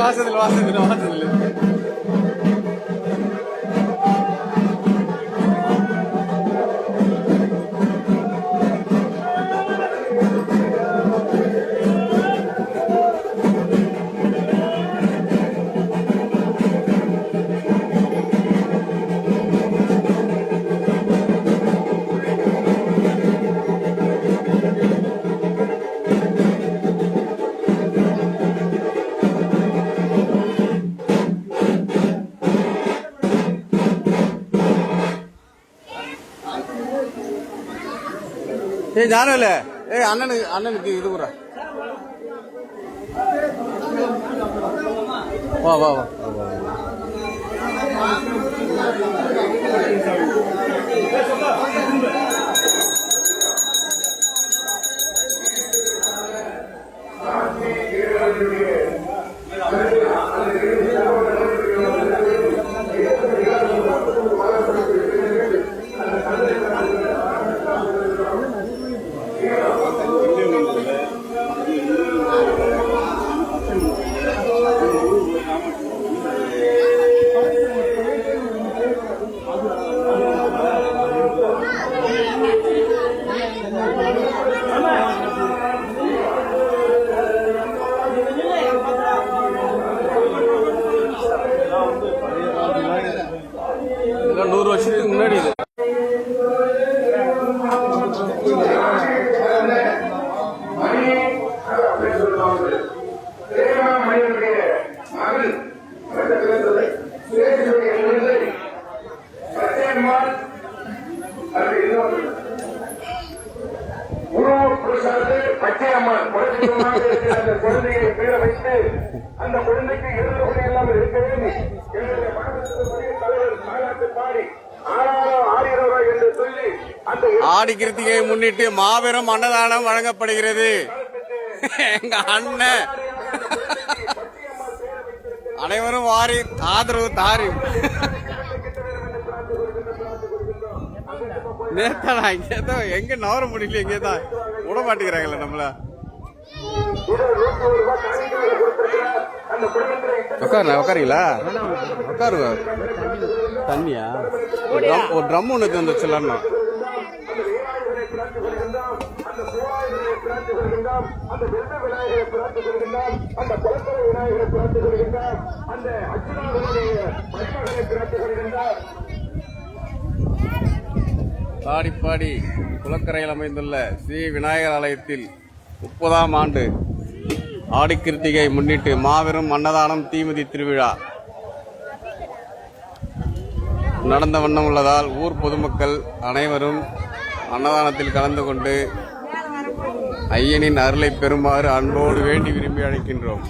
வாசல் ஞானம் இல்ல. அண்ணனுக்கு இது கூட வா வா வா. இதெல்லாம் 100 வருஷத்துக்கு முன்னாடி இது. குழந்தையை பேர வைத்து அந்த குழந்தைக்கு எழுதுபடி எல்லாம் இருக்கிறேன் தலைவர் பாடி என்று சொல்லி அந்த ஆடி கிருத்திகையை முன்னிட்டு மாபெரும் அன்னதானம் வழங்கப்படுகிறது. எங்க அண்ணன் அனைவரும் வாரி ஆதரவு தாரி. நேத்தாடா இங்கேதோ எங்க நவர முடியல, இங்கேதான் விட மாட்டேங்கிறாங்கல்ல நம்மள. உட்காருங்களா? உட்காருங்க. தண்ணியா? ஒரு ட்ரம் ஒன்று தந்து வச்சிடலாம். பாடி பாடி குளக்கரையில் அமைந்துள்ள ஸ்ரீ விநாயகர் ஆலயத்தில் 30ஆம் ஆண்டு ஆடி கிருத்திகை முன்னிட்டு மாபெரும் அன்னதானம் தீமிதி திருவிழா நடந்த வண்ணம் உள்ளதால் ஊர் பொதுமக்கள் அனைவரும் அன்னதானத்தில் கலந்து கொண்டு ஐயனின் அருளை பெறுமாறு அன்போடு வேண்டி விரும்பி அழைக்கின்றோம்.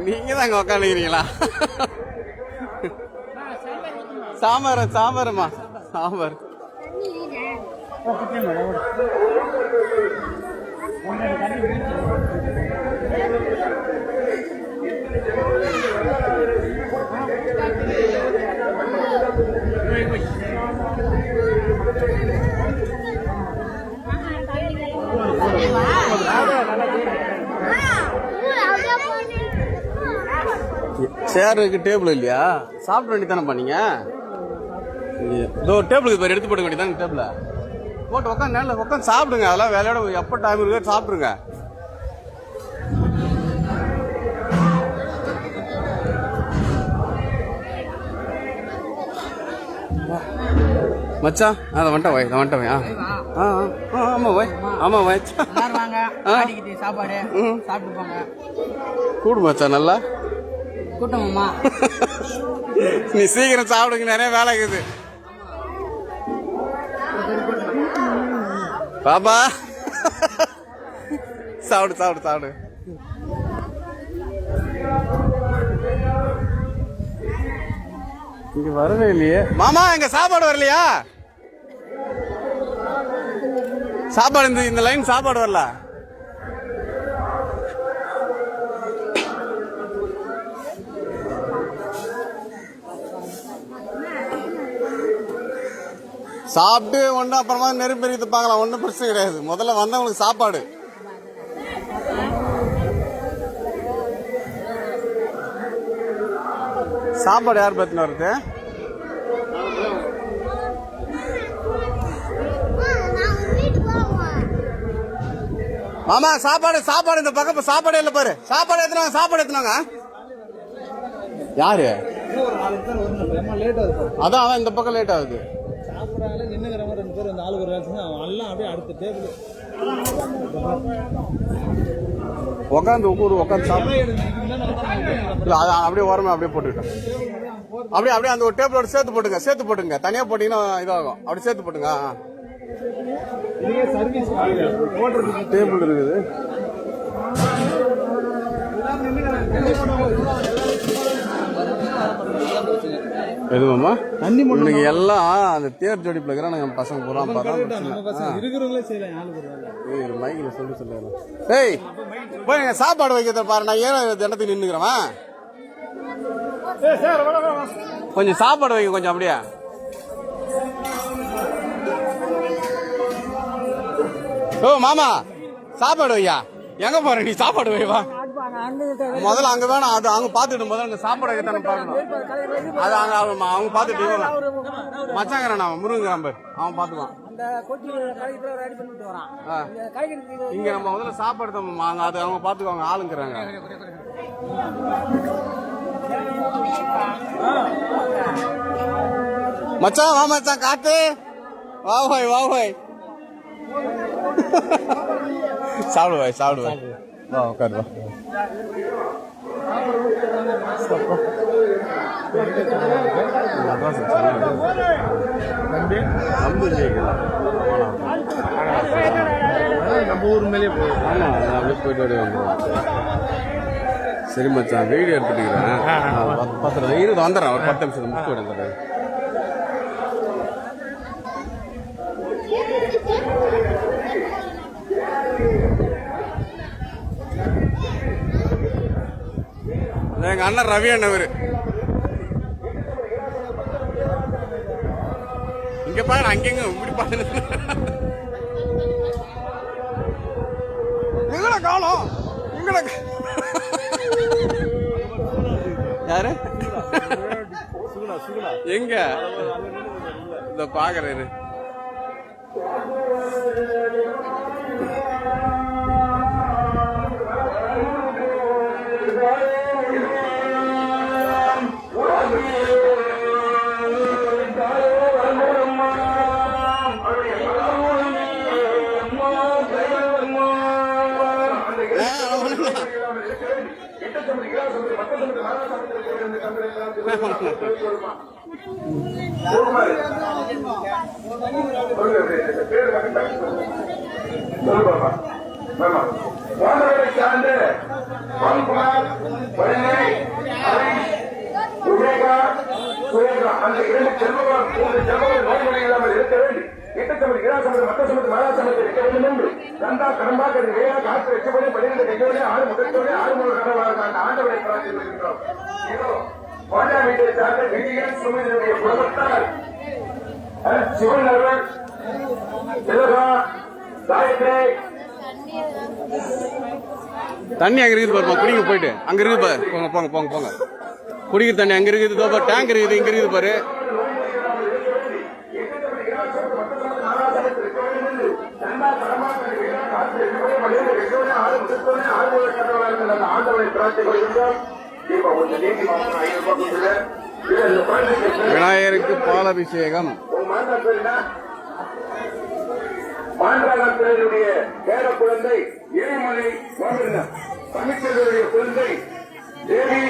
நீங்க தாங்க உக்காந்துக்கிறீங்களா? சாம்பாருமா சாம்பார். சேருக்கு டேபிள் இல்லையா? சாப்பிட வேண்டி தானே பண்ணீங்க? இதோ டேபிளுக்கு பேர் எடுத்து போட வேண்டியதாங்க. டேபிள போட்டு உட்காந்து நேரில் உட்காந்து சாப்பிடுங்க. அதெல்லாம் வேலையோட எப்போ டைம் இருக்கு சாப்பிடுங்க. மச்சான் அதை வந்துட்டேன் வை, நான் வந்துட்டேன். ஆமா வை, ஆமா வை. சாப்பாடு சாப்பிட்டு போங்க. கூடு மச்சான் நல்லா கூட்டமா. நீ சீக்கிரம் சாப்பிடுங்க, நிறைய வேலை இருக்குது. பாப்பா சாப்பிடு சாப்பிடு சாப்பிடு. இங்க வரவே இல்லையே மாமா, எங்க சாப்பாடு வரலையா? சாப்பாடு இந்த லைன் சாப்பாடு வரல. சாப்பிட்டு ஒன்றும் அப்புறமா நெருப்பெறி துப்பாங்களா, ஒன்றும் பிரச்சனை கிடையாது. முதல்ல வந்தவங்களுக்கு சாப்பாடு. சாப்பாடு யார் பத்தின வருது? மாமா சாப்பாடு சாப்பாடு இந்த பக்கம் சாப்பாடு இல்ல பாரு. சாப்பாடு எத்தனாங்க, சாப்பாடு எத்தனாங்க? யாரு? அதான் அதான் இந்த பக்கம் லேட் ஆகுது. உட்காந்து உட்காந்து சாப்பிடு. அப்படியே ஓரமா அப்படியே போட்டுக்கிட்டோம். அப்படியே அப்படியே அந்த ஒரு டேபிளோட சேர்த்து போட்டுங்க. தனியா போட்டீங்கன்னா இதாகும். அப்படி சேர்த்து போட்டுங்க. டேபிள் இருக்குது. எதுவாமா தண்ணி இன்னைக்கு எல்லாம் அந்த தேர் ஜோடிப்புல இருக்கிறான். என் பசங்க பூரா மைக்கில் சொல்லு. ஏய் போய் எங்க சாப்பாடு வைக்கிறத பாரு. நான் ஏன் இடத்துக்கு நின்னுக்கிறேன். கொஞ்சம் சாப்பாடு வைக்க கொஞ்சம் அப்படியே. ஓ மாமா சாப்பாடு வையா. எங்க போற நீ? சாப்பாடு வைவா. முதல்ல அங்க வேணும். அது அவங்க பாத்துட்டு முதல்ல அங்க சாப்பாடு வைக்கத்தானே பாக்கணும். அது அங்க அவங்க பாத்துட்டு மச்சாங்கிறான் அவன் முருங்கிறான் பேர். அவன் பாத்துக்குவான். இங்க நம்ம முதல்ல சாப்பாடு அங்க அது அவங்க பாத்துக்குவாங்க. ஆளுங்கிறாங்க. மச்சான் வா மச்சான் காட்டு. வா ஹோய் வா ஹோய். சாப்பிடுவாய் வா உட்காரு வா. நம்ம ஊர் மேலே போயிட்டு வந்துடுவோம். சரி மச்சான் வீடியோ எடுத்துக்கிறேன். 10 வந்துடுறேன். ஒரு 10 நிமிஷம் முடிச்சு விடுங்க. எங்க அண்ணன் ரவி அண்ணவர் இங்க பாரு. அங்கங்க இப்படி பாரு. எங்கட காணோம். யாரு எங்க இந்த பாக்குறாரு. அந்த 2 செல்வங்களால் 3 செல்வங்கள் நோய்மொழி இல்லாமல் இருக்க வேண்டி இட்டச்சமதி இராசமதி மத்தசமதி மகாசமதி இருக்க வேண்டும் என்று கந்தா கடம்பாக்கடி வேயா காற்று வெச்சபடி 12 கையோடு 6 முகத்தோடு 6 மூல கடவாக அந்த ஆண்டவரை பிரார்த்திக்கிறோம். இதோ பாண்டா வீட்டை சார்ந்த விஜயன் சுமிதனுடைய குடும்பத்தார் சிவன் அவர்கள் திலகா காயத்ரி தண்ணி அங்க இருக்குது பாருமா. குடிங்க போயிட்டு அங்க இருக்குது பாரு. போங்க போங்க போங்க போங்க. குடிக்கிற தண்ணி அங்க இருக்குது. டேங்க் இருக்குது. இங்க இருக்குது பாரு. விநாயகருக்கு பாலாபிஷேகம். மாண்டாளர்களுடைய பேர குழந்தை ஏழுமலை தமிழ்ச்செல்வருடைய குழந்தை தேவி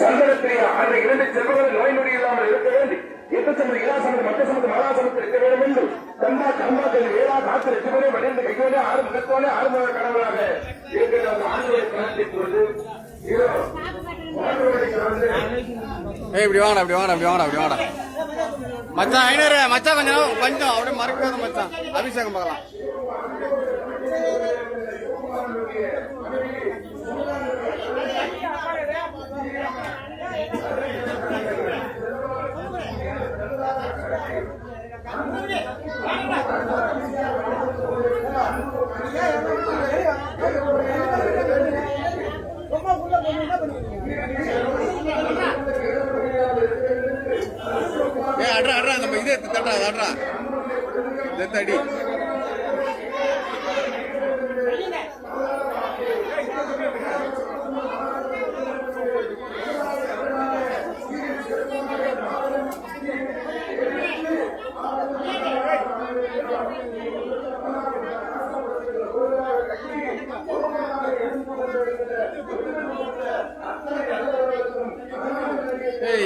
சந்திரப்பிரியா அந்த 2 செல்வங்கள் நோய் நொடி இல்லாமல் இருக்க வேண்டி எத்தசமது இலாசமது மத்தசமது மகாசமத்தில் இருக்க வேண்டும் என்று கந்தா கம்பாக்கள் வேளா காத்து லட்சுமணி மனித கையோடு ஆறு முகத்தோடு ஆறுமுக கடவுளாக இருக்கிற அந்த ஆண்டுடைய கணத்தை பொழுது இப்படி வாங்கடா அப்படி வாங்கடா அப்படி வாங்கடா அப்படி வாங்கடா மச்சான் ஐநூறு மச்சான் கொஞ்சம் அப்படியே மறக்காத மச்சான் அபிஷேகம் பார்க்கலாம் அட்ரா அட்ரா நம்ம இது தட்டா அட்ரா தடி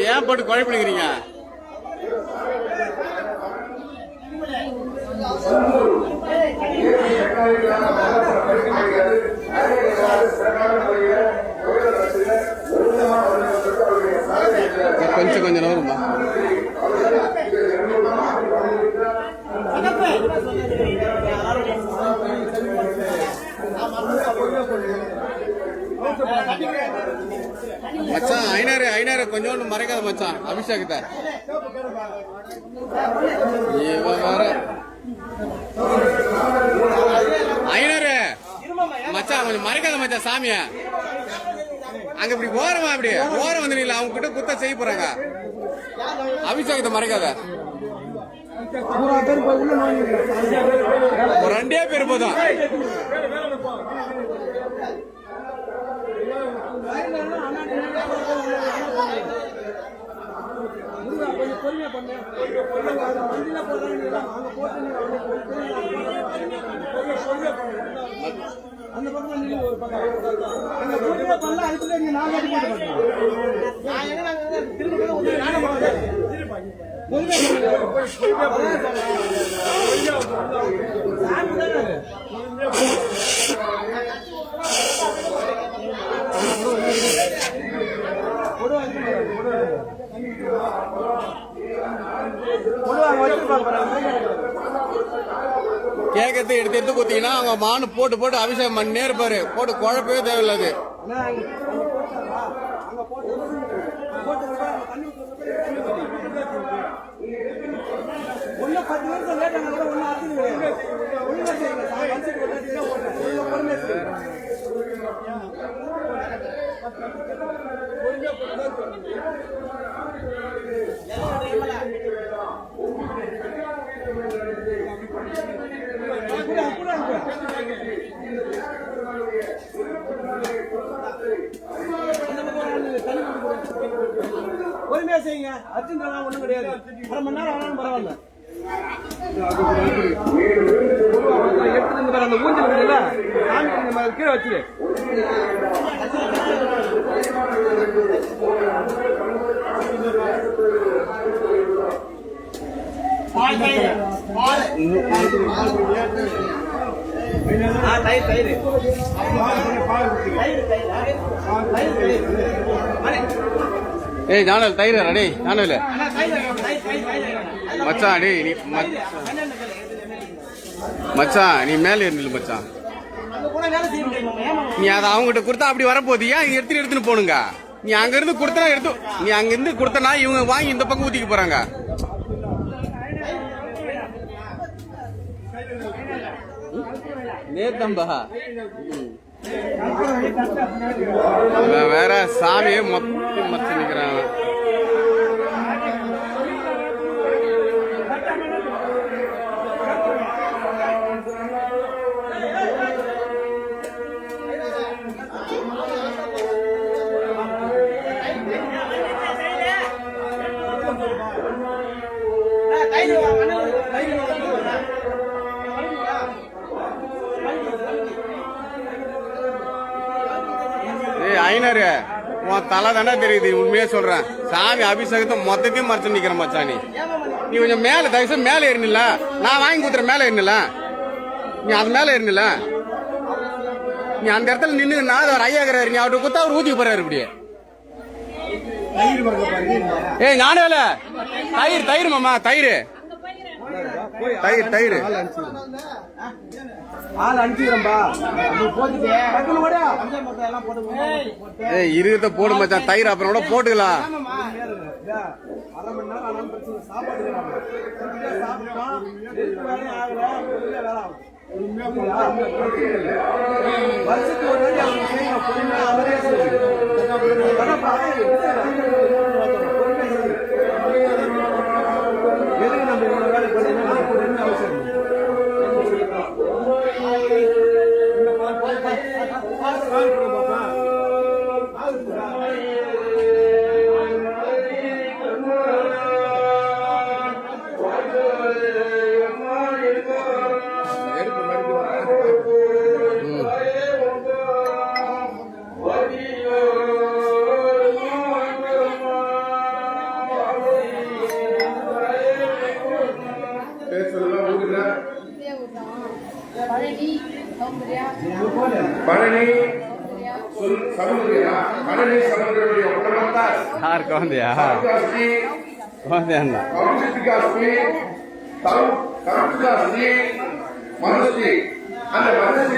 ஏன் போட்டு குழப்பிடுங்கிறீங்க கொஞ்சம் கொஞ்சம் நவருமா மச்சான் ஐநூறு ஐநூறு கொஞ்சோண்டு மறைக்காத மச்சான் அபிஷேகத்தை ஐநூறு மச்சான் கொஞ்சம் மறைக்காத மச்சான் சாமிய அங்க இப்படி ஓரமா அப்படி ஓரம் வந்து நீங்க அவங்க கிட்ட குத்த செய்ய போறாங்க அபிஷேகத்தை மறைக்காத ஒரு ரெண்டே பேர் போதும் பொறுமையா பண்ணு அந்த பக்கம் நீங்க ஒரு பக்கம் அந்த பொறுமையா பண்ணல அதுக்குள்ள நீங்க நாலு வாட்டி போட்டு நான் எங்க திரும்ப நானே கேக்கத்தை எடுத்து எடுத்து குத்தீங்கன்னா அவங்க மானு போட்டு போட்டு அபிஷேகம் பண்ணி இருப்பாரு போட்டு குழப்பவே தேவையில்லாது ஒன்னும் 10 நிமிஷம் லேட் ஆனா கூட ஒன்னும் பொறுமையா செய்யுங்க அர்ஜென்ட் ஒண்ணும் கிடையாது அரை மணி நேரம் ஆனாலும் பரவாயில்ல எடுத்துட்டு அந்த ஊஞ்சல் இருக்குல்ல சாமி கீழே வச்சுரு ஏய் ஞானல் தயிர் ரெடி ஞானல் மச்சான் டேய் நீ மச்சான் நீ மேல ஏறி நில்லு மச்சான் நீ அதை அவங்ககிட்ட கொடுத்தா அப்படி வரப்போகுது ஏன் எடுத்துன்னு போனுங்க நீ அங்க இருந்து கொடுத்தா எடுத்து நீ அங்க இருந்து கொடுத்தனா இவங்க வாங்கி இந்த பக்கம் ஊத்திக்க போறாங்க நேத்தம்பா வேற சாமியே மொத்தம் மத்தி நிக்கிறாங்க ஐநூறு உன் தலை தானே தெரியுது, உண்மையே சொல்றேன். சாமி அபிஷேகத்தை மொத்தத்தையும் மறைச்சு நிக்கிற மச்சான். நீ கொஞ்சம் மேல தயவுசு மேல ஏறினில, நான் வாங்கி கொடுத்துற மேல ஏறினில, நீ அது மேல ஏறினில, நீ அந்த இடத்துல நின்னுன்னா அவர் ஐயாக்கிறாரு, நீ அவர்கிட்ட குத்தா அவர் ஊத்தி போறாரு இப்படி. ஏய் ஞானவேல, தயிர் தயிர் மாமா, தயிர் தயிர் தயிர் ஆள் அனுப்பிடுறேன்பா. ஏய் இருத போடு மச்சான், தயிர் அப்புறம் கூட போட்டுக்கலாம். அரை மணி நேரம் ஆனாலும் பிரச்சனை, சாப்பாடு சாப்பிட்டோம், வேலையும் ஆகல, வேலை ஆகும். வருஷத்துக்கு ஒரு வாட்டி அவங்க செய்யணும், பொறுமையா அவரே எதுக்கு நம்ம இவ்வளவு வேலை பண்ணீங்கன்னா பொறுமையா அவசியம். பழனி சமுதிரியா, பழனி சமுதிரியுடைய உடனத்தார் யார் குழந்தையா குழந்தையா மனசி அந்த மனசி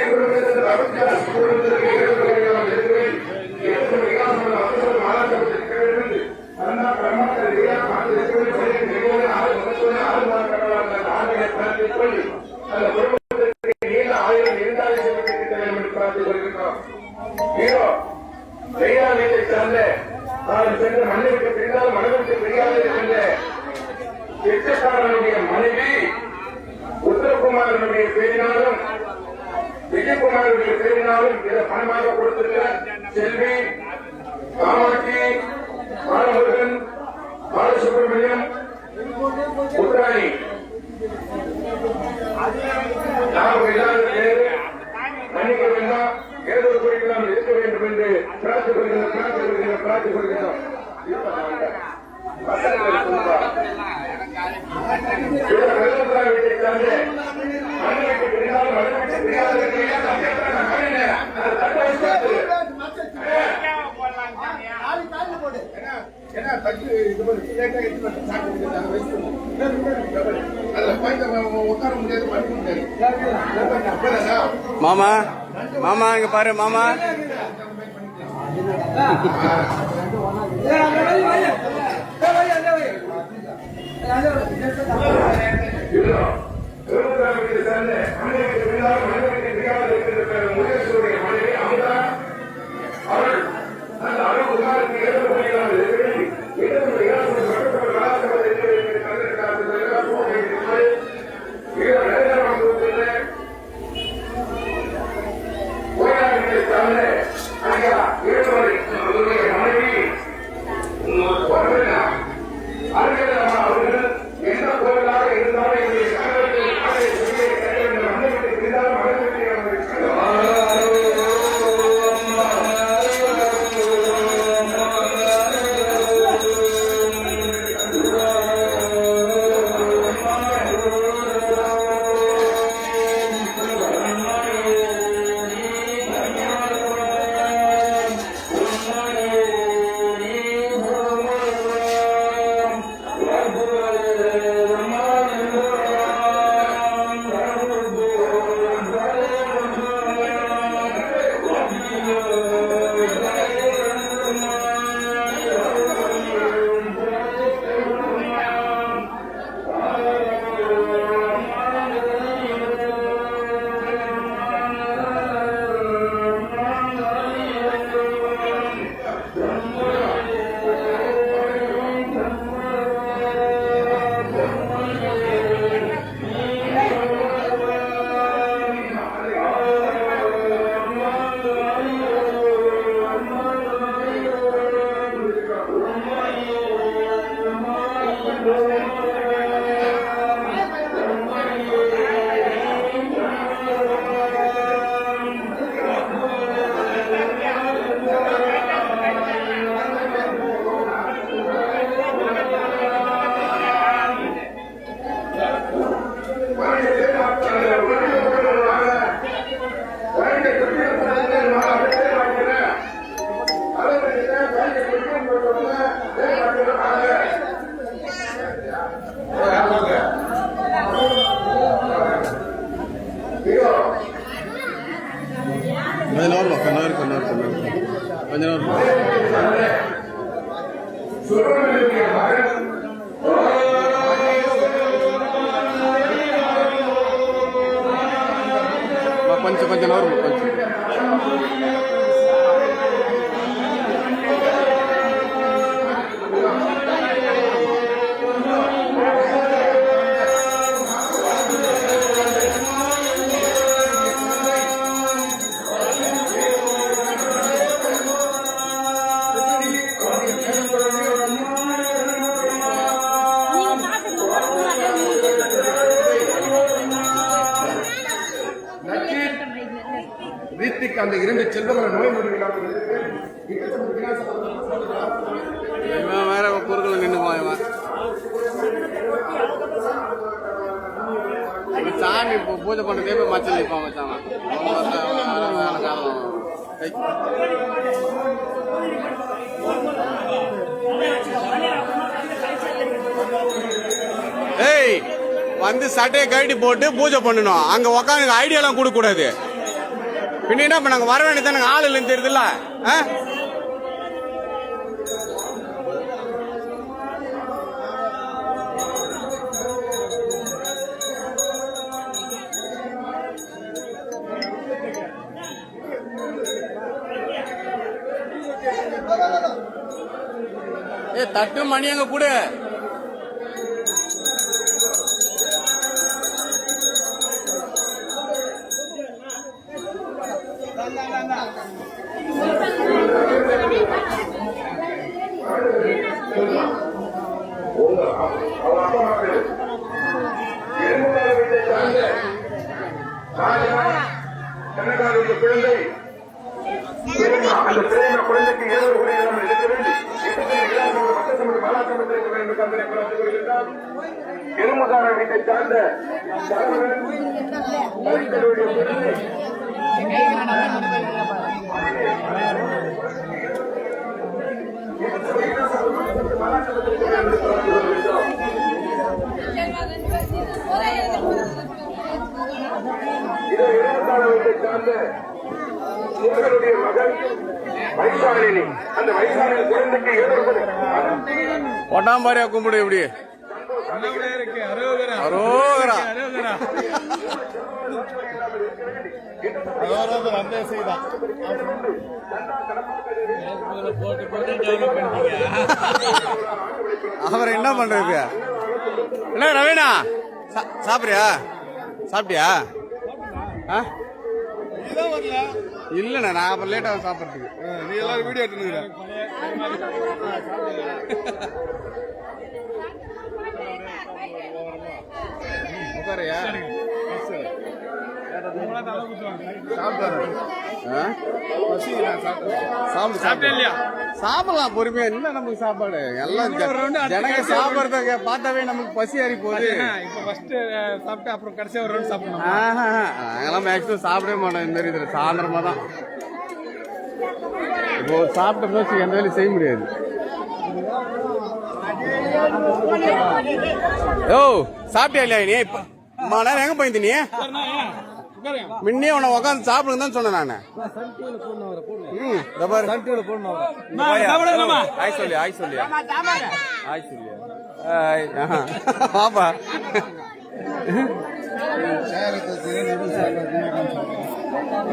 சார்ந்த சென்ற மண்ணிற்கு பிரிந்தால் மனதிற்கு பிரியாது சென்ற பிச்சைக்காரனுடைய மனைவி உத்தரகுமாரனுடைய பேரினாலும் விஜயகுமாரனுடைய பேரினாலும் இதை பணமாக கொடுத்திருக்கிற செல்வி காமாட்சி பாலமுருகன் பாலசுப்ரமணியம் உத்தராணி நாம் எல்லாரும் பேர் மன்னிக்க வேண்டாம், ஏதோ ஒரு குறிப்பிடாமல் இருக்க வேண்டும் என்று பிரார்த்திக்கொள்கிறோம். வீட்டை சார்ந்து மண்ணுக்கு பிரிந்தால் மண்ணுக்கு பிரியாத மாமா மாமா இங்க பாரு மாமா. கொஞ்சம் நவரும் கொஞ்சம். வீட்டுக்கு அந்த 2 செல்வங்களை நோய் நொடி இல்லாமல் இவன் வேற குறுக்கள் நின்று போவான். சாமி பூஜை பண்றதே போய் மச்சல் நிற்பான் மச்சான். ஏய் வந்து சட்டையை கழட்டி போட்டு பூஜை பண்ணணும். அங்க உக்காந்து ஐடியாலாம் கொடுக்க கூடாது. பின்ன என்ன பண்ணாங்க வர வேண்டியதானே ஆள் இல்லைன்னு தெரியுதுல்ல. ஏ தட்டு மணி அங்க கூட கண்ணகாருடைய குழந்தை அந்த பிரேம குழந்தைக்கு ஏதோ ஒரு இல்லாமல் இருக்க வேண்டி எருமகார வீட்டை சார்ந்த முருகனுடைய மகன் வைசாலினி. அந்த வைசாலினி குழந்தைக்கு ஏற்பது ஒட்டாம்பாரியா கும்பிடு எப்படி அரோகரா அவர் என்ன பண்றது? என்ன ரவீனா சாப்பிடுறியா? சாப்பிட்டியா? இல்லண்ணா நான் அப்புறம் லேட் ஆகும் சாப்பிட்றதுக்கு. நீ எல்லாரும் வீடியோ எடுத்துனுக்குற உட்காரையா? சாப்பிடலாம் பொறுமையா. என்ன நமக்கு சாப்பாடு எல்லாம் ஜனங்க சாப்பிடறத பார்த்தாவே நமக்கு பசி அறி போகுது. அப்புறம் கடைசியா ஒரு ரவுண்ட் சாப்பிடணும். நாங்கெல்லாம் மேக்ஸிமம் சாப்பிடவே மாட்டோம். இந்த மாதிரி இதுல சாயந்தரமா தான். இப்போ சாப்பிட்ட எந்த வேலையும் செய்ய முடியாது. ஓ சாப்பிட்டியா இல்லையா? நீ அம்மா நேரம் எங்க போயிருந்து? நீ முன்னே உன்னை உட்காந்து சாப்பிடுங்க தான் சொன்னேன் நானு. ஆய் சொல்லி ஆய் சொல்லி ஆய் சொல்லி பாப்பா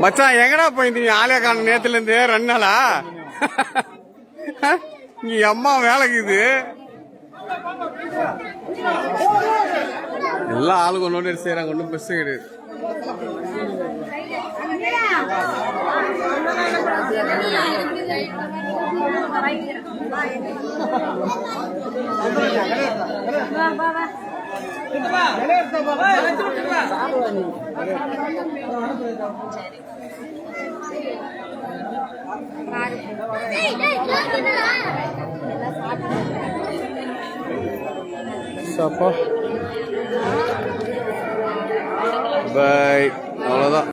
மச்சான் எங்கடா போயிருந்தீங்க? ஆலய காண நேத்துல இருந்து 2 நாளா நீ அம்மா வேலைக்குது. எல்லா ஆளுக்கு ஒன்னோட செய்யறாங்க. ஒன்றும் பெருசு கிடையாது. பாய் அவ்வளவுதான்.